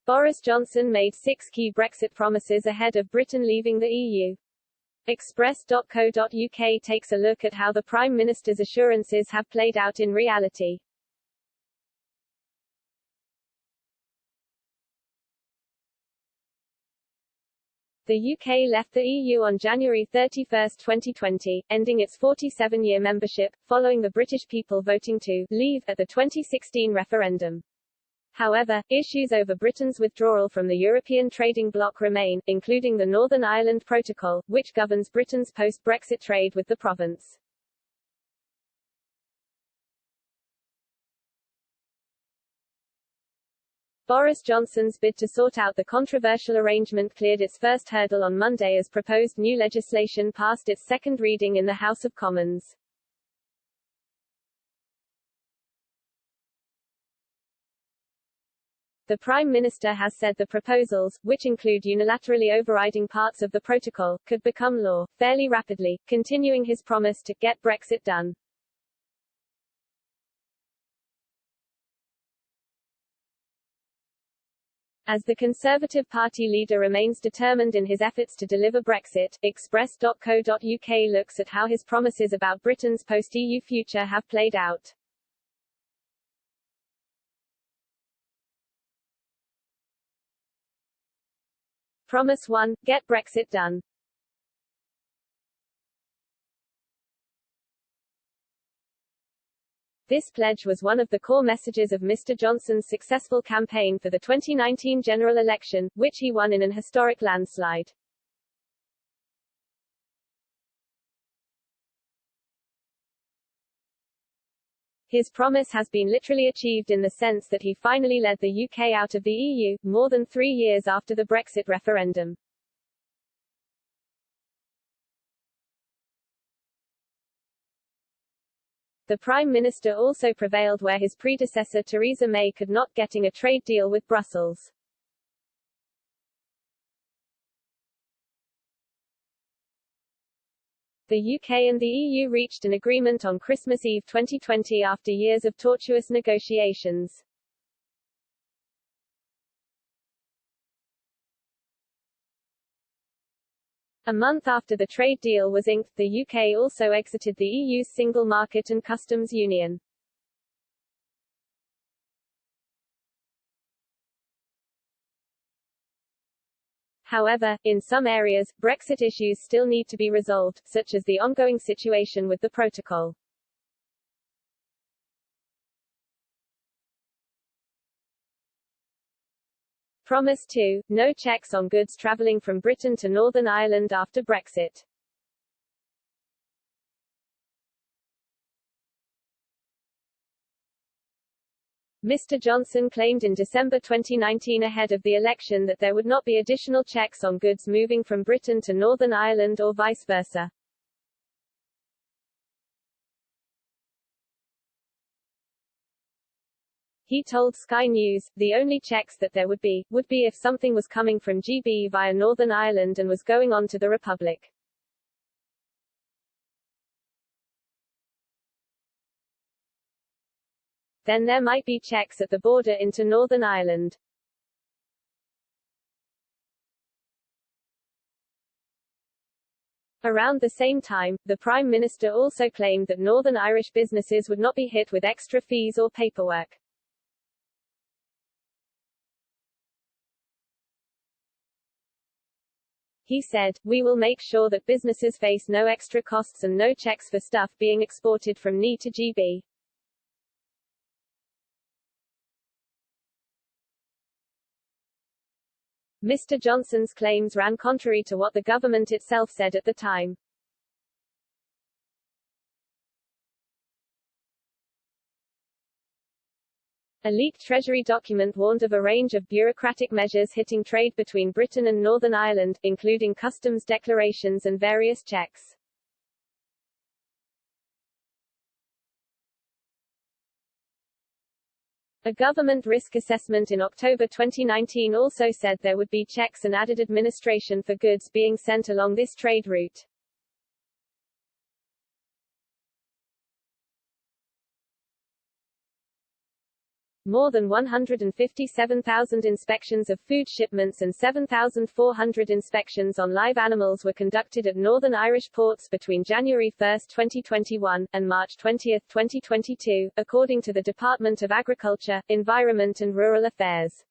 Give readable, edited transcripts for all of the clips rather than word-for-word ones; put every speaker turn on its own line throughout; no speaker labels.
Boris Johnson made 6 key Brexit promises ahead of Britain leaving the EU. Express.co.uk takes a look at how the Prime Minister's assurances have played out in reality. The UK left the EU on January 31, 2020, ending its 47-year membership, following the British people voting to leave at the 2016 referendum. However, issues over Britain's withdrawal from the European trading bloc remain, including the Northern Ireland Protocol, which governs Britain's post-Brexit trade with the province. Boris Johnson's bid to sort out the controversial arrangement cleared its first hurdle on Monday as proposed new legislation passed its second reading in the House of Commons. The Prime Minister has said the proposals, which include unilaterally overriding parts of the protocol, could become law fairly rapidly, continuing his promise to get Brexit done. As the Conservative Party leader remains determined in his efforts to deliver Brexit, Express.co.uk looks at how his promises about Britain's post-EU future have played out. Promise 1. Get Brexit done. This pledge was one of the core messages of Mr. Johnson's successful campaign for the 2019 general election, which he won in an historic landslide. His promise has been literally achieved in the sense that he finally led the UK out of the EU, more than 3 years after the Brexit referendum. The Prime Minister also prevailed where his predecessor Theresa May could not, getting a trade deal with Brussels. The UK and the EU reached an agreement on Christmas Eve 2020 after years of tortuous negotiations. A month after the trade deal was inked, the UK also exited the EU's single market and customs union. However, in some areas, Brexit issues still need to be resolved, such as the ongoing situation with the protocol. Promise 2. No checks on goods travelling from Britain to Northern Ireland after Brexit. Mr. Johnson claimed in December 2019 ahead of the election that there would not be additional checks on goods moving from Britain to Northern Ireland or vice versa. He told Sky News, the only checks that there would be if something was coming from GB via Northern Ireland and was going on to the Republic. Then there might be checks at the border into Northern Ireland. Around the same time, the Prime Minister also claimed that Northern Irish businesses would not be hit with extra fees or paperwork. He said, "We will make sure that businesses face no extra costs and no checks for stuff being exported from NI to GB." Mr. Johnson's claims ran contrary to what the government itself said at the time. A leaked Treasury document warned of a range of bureaucratic measures hitting trade between Britain and Northern Ireland, including customs declarations and various checks. A government risk assessment in October 2019 also said there would be checks and added administration for goods being sent along this trade route. More than 157,000 inspections of food shipments and 7,400 inspections on live animals were conducted at Northern Irish ports between January 1, 2021, and March 20, 2022, according to the Department of Agriculture, Environment and Rural Affairs.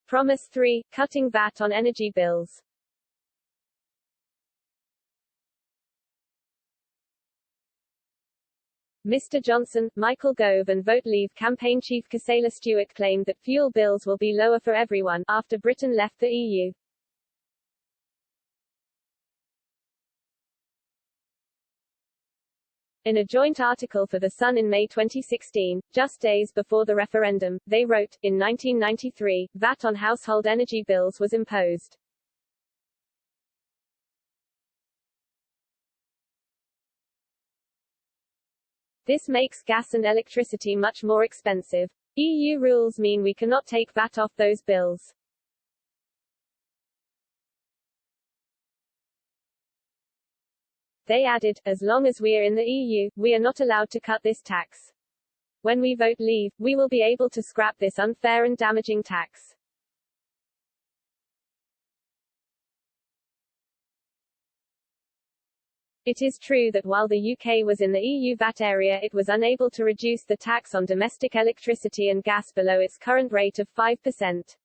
Promise 3, cutting VAT on energy bills. Mr. Johnson, Michael Gove and Vote Leave campaign chief Casella Stewart claimed that fuel bills will be lower for everyone, after Britain left the EU. In a joint article for The Sun in May 2016, just days before the referendum, they wrote, in 1993, VAT on household energy bills was imposed. This makes gas and electricity much more expensive. EU rules mean we cannot take VAT off those bills. They added, as long as we are in the EU, we are not allowed to cut this tax. When we vote Leave, we will be able to scrap this unfair and damaging tax. It is true that while the UK was in the EU VAT area, it was unable to reduce the tax on domestic electricity and gas below its current rate of 5%.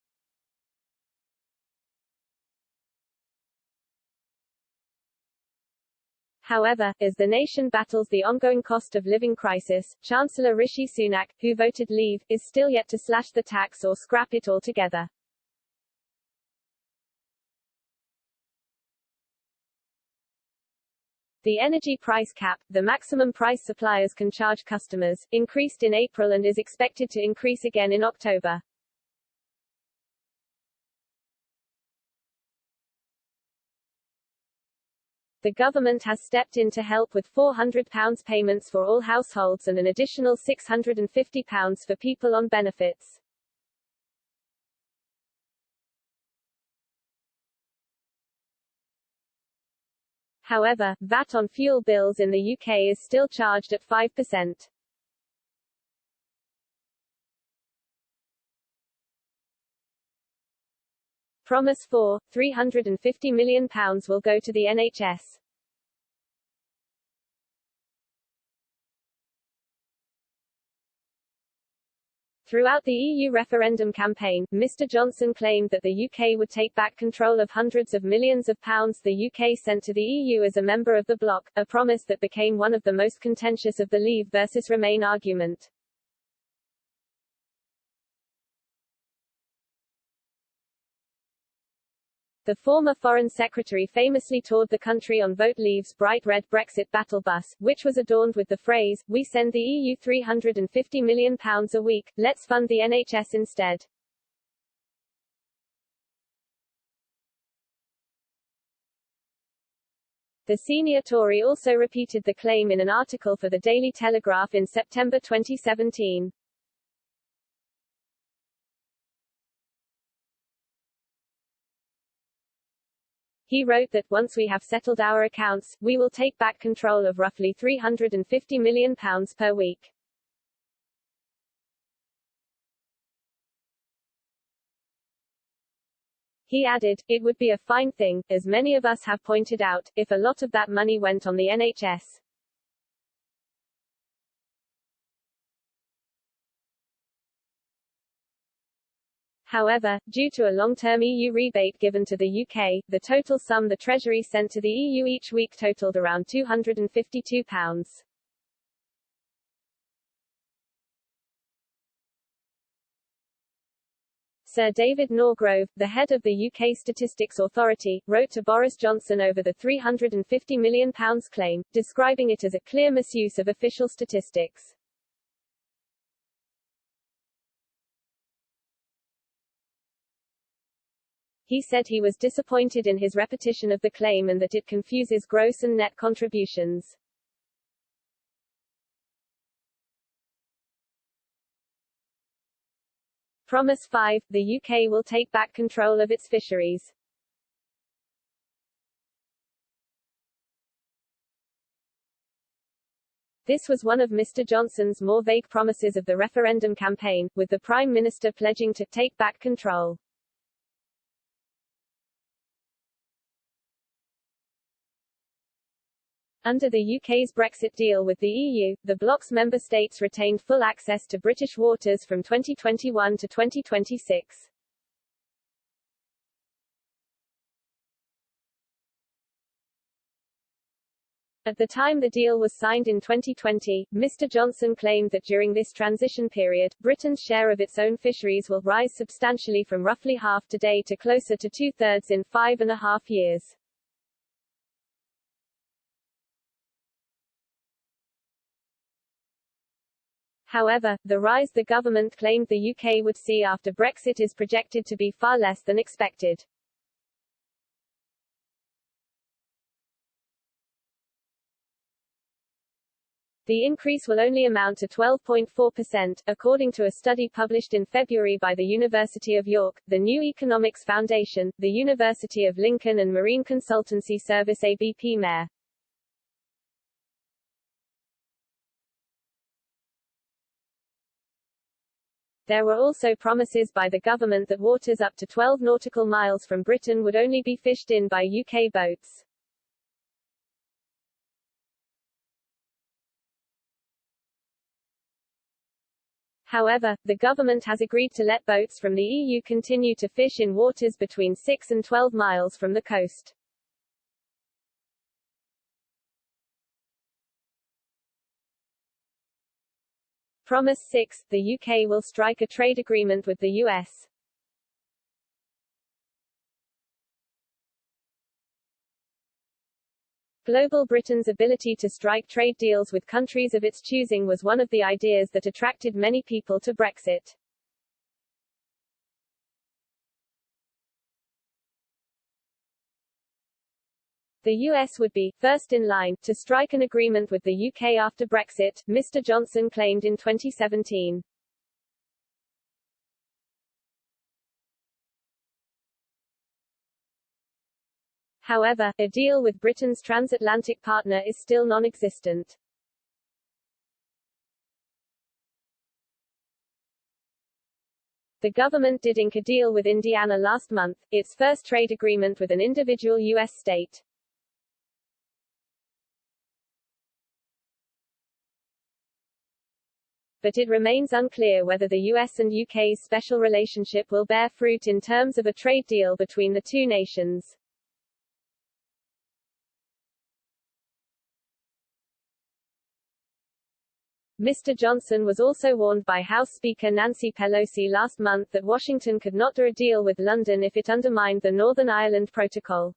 However, as the nation battles the ongoing cost of living crisis, Chancellor Rishi Sunak, who voted Leave, is still yet to slash the tax or scrap it altogether. The energy price cap, the maximum price suppliers can charge customers, increased in April and is expected to increase again in October. The government has stepped in to help with £400 payments for all households and an additional £650 for people on benefits. However, VAT on fuel bills in the UK is still charged at 5%. Promise 4, £350 million will go to the NHS. Throughout the EU referendum campaign, Mr. Johnson claimed that the UK would take back control of hundreds of millions of pounds the UK sent to the EU as a member of the bloc, a promise that became one of the most contentious of the Leave versus Remain argument. The former Foreign Secretary famously toured the country on Vote Leave's bright red Brexit battle bus, which was adorned with the phrase, "We send the EU £350 million a week, let's fund the NHS instead." The senior Tory also repeated the claim in an article for the Daily Telegraph in September 2017. He wrote that, once we have settled our accounts, we will take back control of roughly £350 million per week. He added, "It would be a fine thing, as many of us have pointed out, if a lot of that money went on the NHS. However, due to a long-term EU rebate given to the UK, the total sum the Treasury sent to the EU each week totaled around £252. Sir David Norgrove, the head of the UK Statistics Authority, wrote to Boris Johnson over the £350 million claim, describing it as a clear misuse of official statistics. He said he was disappointed in his repetition of the claim and that it confuses gross and net contributions. Promise 5, the UK will take back control of its fisheries. This was one of Mr. Johnson's more vague promises of the referendum campaign, with the Prime Minister pledging to take back control. Under the UK's Brexit deal with the EU, the bloc's member states retained full access to British waters from 2021 to 2026. At the time the deal was signed in 2020, Mr. Johnson claimed that during this transition period, Britain's share of its own fisheries will rise substantially from roughly half today to closer to two-thirds in 5.5 years. However, the rise the government claimed the UK would see after Brexit is projected to be far less than expected. The increase will only amount to 12.4%, according to a study published in February by the University of York, the New Economics Foundation, the University of Lincoln and Marine Consultancy Service pr0mises. There were also promises by the government that waters up to 12 nautical miles from Britain would only be fished in by UK boats. However, the government has agreed to let boats from the EU continue to fish in waters between 6 and 12 miles from the coast. Promise 6. The UK will strike a trade agreement with the US. Global Britain's ability to strike trade deals with countries of its choosing was one of the ideas that attracted many people to Brexit. The US would be first in line to strike an agreement with the UK after Brexit, Mr. Johnson claimed in 2017. However, a deal with Britain's transatlantic partner is still non-existent. The government did ink a deal with Indiana last month, its first trade agreement with an individual U.S. state. But it remains unclear whether the US and UK's special relationship will bear fruit in terms of a trade deal between the two nations. Mr. Johnson was also warned by House Speaker Nancy Pelosi last month that Washington could not do a deal with London if it undermined the Northern Ireland Protocol.